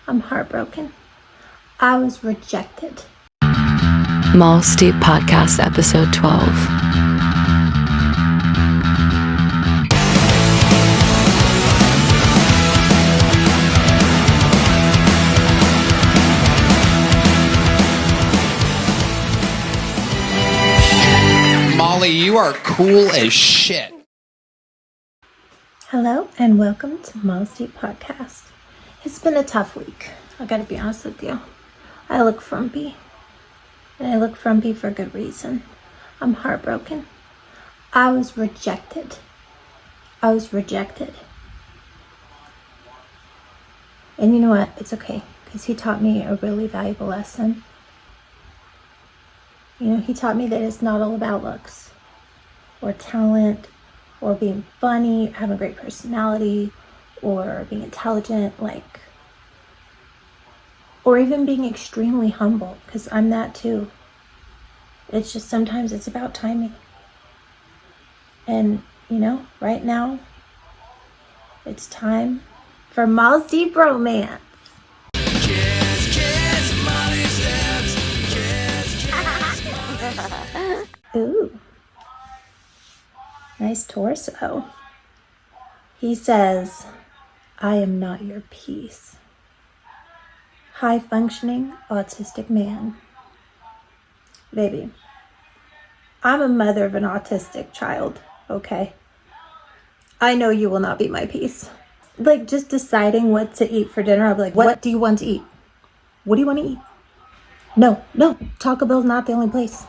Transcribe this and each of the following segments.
I'm heartbroken. I was rejected. Moll Steep Podcast, Episode 12. Molly, you are cool as shit. Hello and welcome to Moll Steep Podcast. It's been a tough week. I gotta be honest with you. I look frumpy. And I look frumpy for good reason. I'm heartbroken. I was rejected. And you know what? It's okay. Because he taught me a really valuable lesson. He taught me that it's not all about looks or talent or being funny, or having a great personality, or being intelligent, or even being extremely humble, because I'm that too. It's just sometimes it's about timing. And, right now, it's time for Moll's Deep Romance. Ooh. Nice torso. He says, I am not your piece. High-functioning autistic man. Baby, I'm a mother of an autistic child, okay? I know you will not be my piece. Just deciding what to eat for dinner, I'll be like, what do you want to eat? What do you want to eat? No, Taco Bell's not the only place.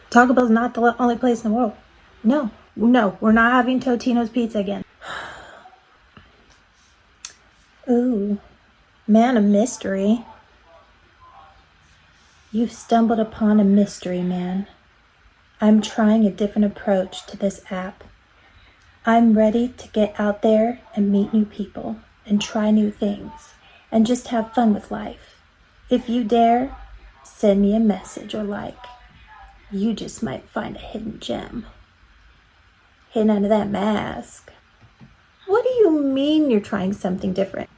Taco Bell's not the only place in the world. No, we're not having Totino's pizza again. Ooh, man of mystery. You've stumbled upon a mystery, man. I'm trying a different approach to this app. I'm ready to get out there and meet new people and try new things and just have fun with life. If you dare, send me a message or you just might find a hidden gem. Hidden under that mask. What do you mean you're trying something different?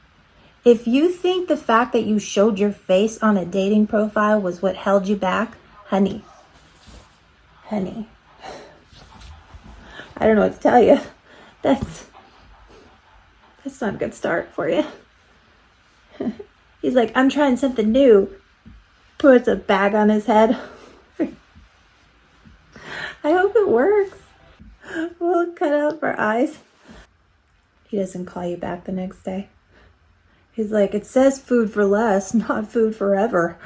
If you think the fact that you showed your face on a dating profile was what held you back, honey, I don't know what to tell you. That's not a good start for you. He's like, I'm trying something new. Puts a bag on his head. I hope it works. We'll cut out for eyes. He doesn't call you back the next day. He's like, it says food for less, not food forever.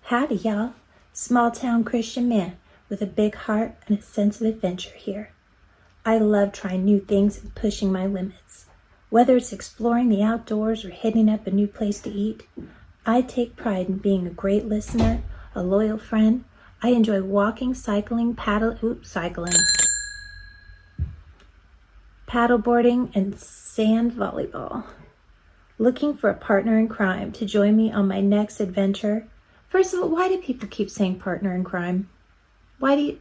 Howdy, y'all. Small town Christian man with a big heart and a sense of adventure here. I love trying new things and pushing my limits. Whether it's exploring the outdoors or hitting up a new place to eat, I take pride in being a great listener, a loyal friend. I enjoy walking, cycling, paddleboarding, and sand volleyball. Looking for a partner in crime to join me on my next adventure. First of all, why do people keep saying partner in crime? Why?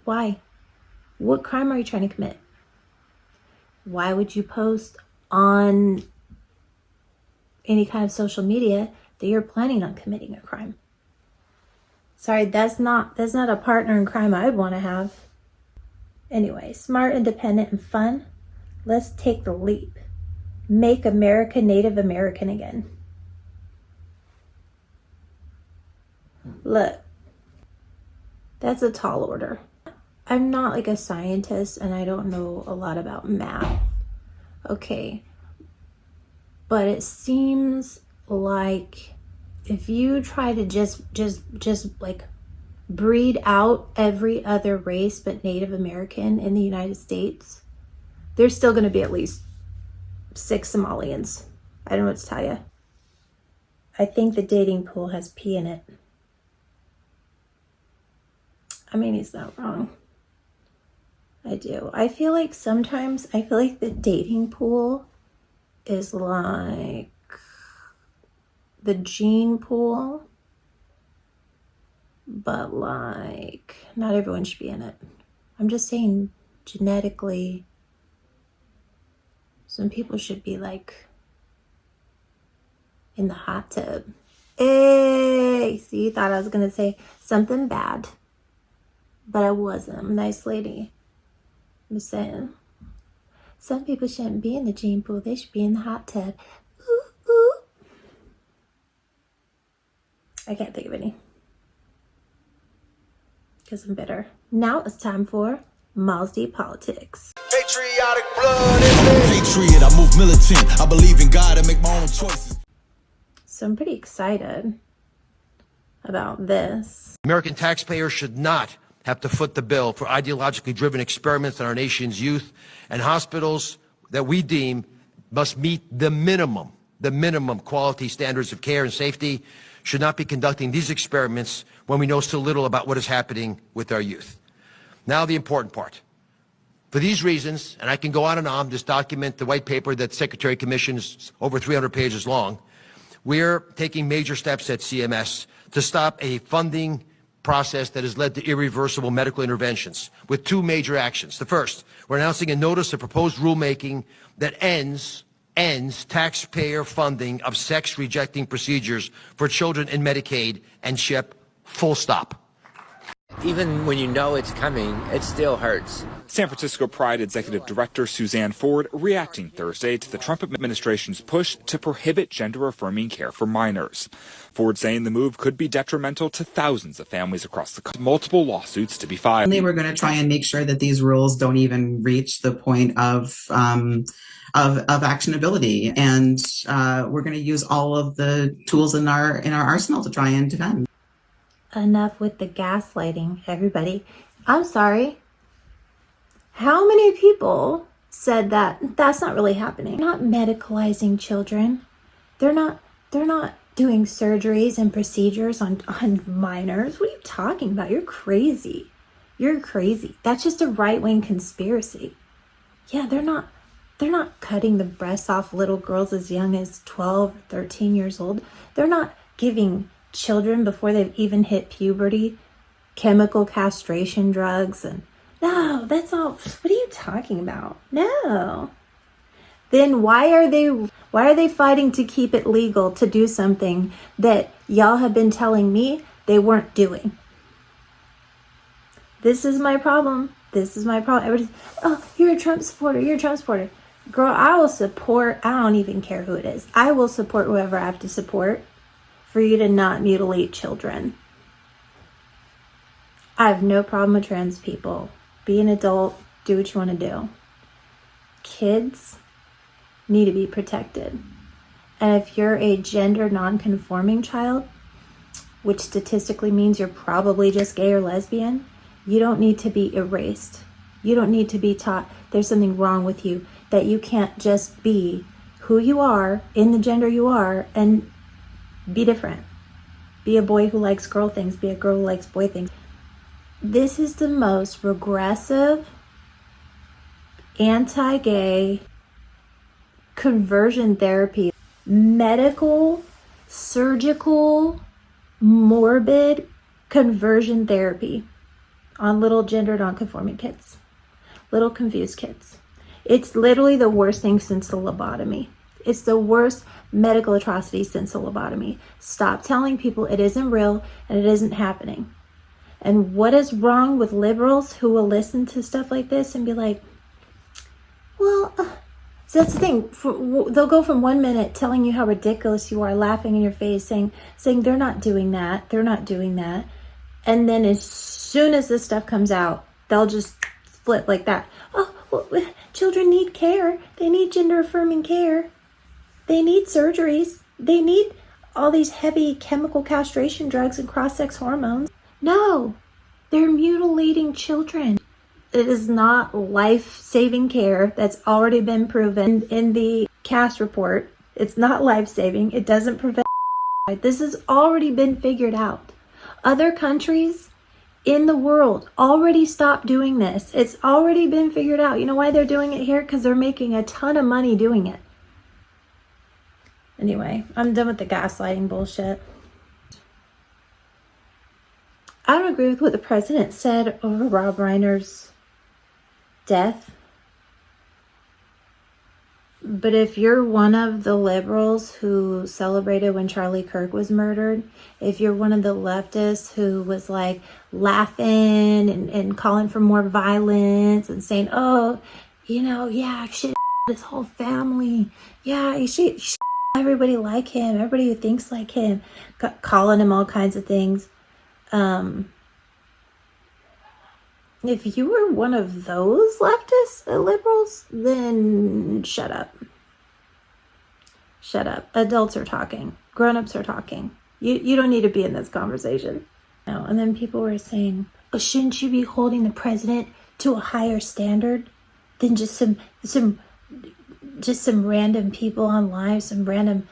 What crime are you trying to commit? Why would you post on any kind of social media that you're planning on committing a crime? Sorry, that's not a partner in crime I'd want to have. Anyway, smart, independent, and fun. Let's take the leap. Make America Native American again. Look, that's a tall order. I'm not a scientist and I don't know a lot about math. Okay. But it seems like if you try to just breed out every other race but Native American in the United States, there's still going to be at least 6 Somalians. I don't know what to tell you. I think the dating pool has pee in it. I mean, he's not wrong. I do. I feel like the dating pool is like the gene pool, but not everyone should be in it. I'm just saying genetically, some people should be in the hot tub. Hey, see, you thought I was going to say something bad, but I wasn't. I'm a nice lady. I'm just saying. Some people shouldn't be in the gene pool. They should be in the hot tub. Ooh, ooh. I can't think of any. Because I'm bitter. Now it's time for Moll's Deep Politics. Patriotic blood in me. Patriot, I move militant. I believe in God and make my own choices. So I'm pretty excited about this. American taxpayers should not have to foot the bill for ideologically driven experiments on our nation's youth, and hospitals that we deem must meet the minimum quality standards of care and safety should not be conducting these experiments when we know so little about what is happening with our youth. Now the important part. For these reasons, and I can go on and on, this document, the white paper that the Secretary commissions, over 300 pages long, we're taking major steps at CMS to stop a funding process that has led to irreversible medical interventions with two major actions. The first, we're announcing a notice of proposed rulemaking that ends taxpayer funding of sex-rejecting procedures for children in Medicaid and CHIP, full stop. Even when you know it's coming, it still hurts. San Francisco Pride Executive Director Suzanne Ford reacting Thursday to the Trump administration's push to prohibit gender-affirming care for minors. Ford saying the move could be detrimental to thousands of families across the country. Multiple lawsuits to be filed. We're going to try and make sure that these rules don't even reach the point of actionability, and we're going to use all of the tools in our arsenal to try and defend. Enough with the gaslighting, everybody. I'm sorry. How many people said that that's not really happening? They're not medicalizing children. They're not doing surgeries and procedures on minors. What are you talking about? You're crazy. You're crazy. That's just a right-wing conspiracy. Yeah, they're not cutting the breasts off little girls as young as 12, 13 years old. They're not giving children before they've even hit puberty chemical castration drugs. And no, that's all. What are you talking about? No. Then why are they fighting to keep it legal to do something that y'all have been telling me they weren't doing? This is my problem. Everybody's, oh, you're a Trump supporter. Girl, I will support, I don't even care who it is. I will support whoever I have to support for you to not mutilate children. I have no problem with trans people. Be an adult, do what you want to do. Kids need to be protected. And if you're a gender non-conforming child, which statistically means you're probably just gay or lesbian, you don't need to be erased. You don't need to be taught there's something wrong with you, that you can't just be who you are in the gender you are and be different. Be a boy who likes girl things, be a girl who likes boy things. This is the most regressive, anti-gay conversion therapy, medical, surgical, morbid conversion therapy on little gender non-conforming kids, little confused kids. It's literally the worst thing since the lobotomy. It's the worst medical atrocity since the lobotomy. Stop telling people it isn't real and it isn't happening. And what is wrong with liberals who will listen to stuff like this and be like, well, so that's the thing. They'll go from 1 minute telling you how ridiculous you are, laughing in your face, saying they're not doing that. And then as soon as this stuff comes out, they'll just flip like that. Oh, well, children need care. They need gender affirming care. They need surgeries. They need all these heavy chemical castration drugs and cross-sex hormones. No, they're mutilating children. It is not life-saving care. That's already been proven in the CAST report. It's not life-saving. It doesn't prevent. This has already been figured out. Other countries in the world already stopped doing this. It's already been figured out. You know why they're doing it here? Because they're making a ton of money doing it. Anyway, I'm done with the gaslighting bullshit. I don't agree with what the president said over Rob Reiner's death. But if you're one of the liberals who celebrated when Charlie Kirk was murdered, if you're one of the leftists who was like laughing and calling for more violence and saying, oh, you know, yeah, shit, this whole family, yeah, you should everybody like him, everybody who thinks like him, calling him all kinds of things. If you were one of those leftists, liberals, then shut up. Shut up. Adults are talking. Grown-ups are talking. You don't need to be in this conversation. No. And then people were saying, oh, shouldn't you be holding the president to a higher standard than just some random people online, some random,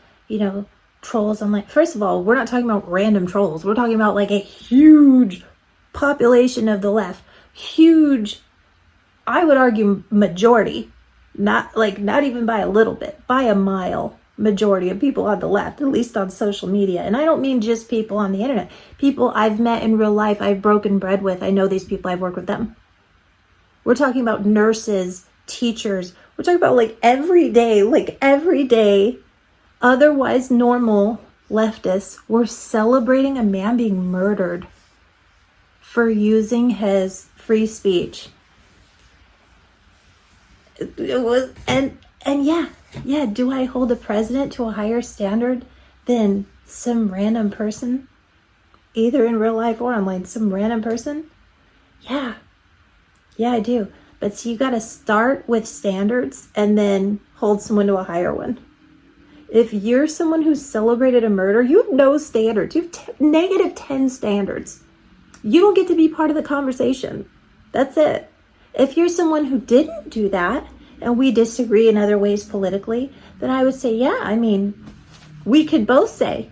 trolls online? First of all, we're not talking about random trolls. We're talking about like a huge population of the left. Huge, I would argue majority, not even by a little bit, by a mile, majority of people on the left, at least on social media. And I don't mean just people on the internet, people I've met in real life, I've broken bread with. I know these people, I've worked with them. We're talking about nurses, teachers. We're talking about like everyday, otherwise normal leftists were celebrating a man being murdered for using his free speech. It was, and yeah, do I hold the president to a higher standard than some random person, either in real life or online? Some random person? Yeah, I do. But see, you got to start with standards and then hold someone to a higher one. If you're someone who celebrated a murder, you have no standards. You have negative 10 standards. You don't get to be part of the conversation. That's it. If you're someone who didn't do that, and we disagree in other ways politically, then I would say, yeah, I mean, we could both say,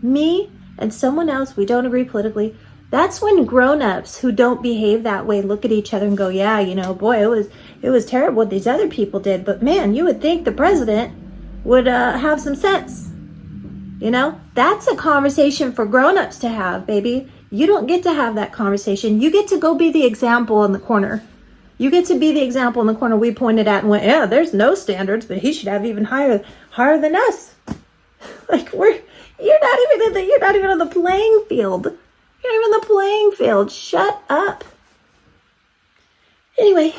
me and someone else, we don't agree politically. That's when grown-ups who don't behave that way look at each other and go, yeah, boy, it was terrible what these other people did, but man, you would think the president would have some sense. That's a conversation for grown-ups to have, baby. You don't get to have that conversation. You get to go be the example in the corner. You get to be the example in the corner we pointed at and went, yeah, there's no standards, but he should have even higher than us. Like you're not even on the playing field. You're not even on the playing field. Shut up. Anyway,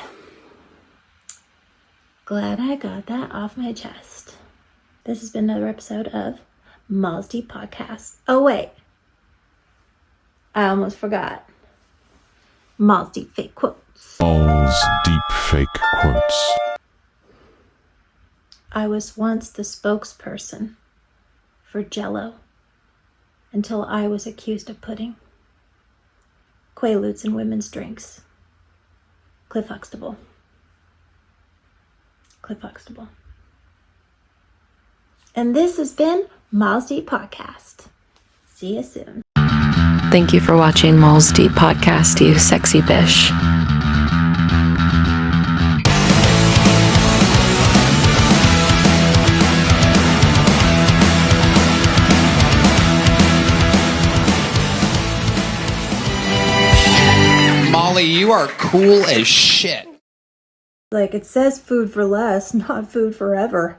glad I got that off my chest. This has been another episode of Moll's Deep Podcast. Oh wait, I almost forgot. Moll's Deep Fake Quotes. Moll's Deep Fake Quotes. I was once the spokesperson for Jell-O until I was accused of pudding. Quaaludes in women's drinks. Cliff Huxtable. And this has been Moll's Deep Podcast. See you soon. Thank you for watching Moll's Deep Podcast, you sexy bish. Molly, you are cool as shit. Like it says food for less, not food forever.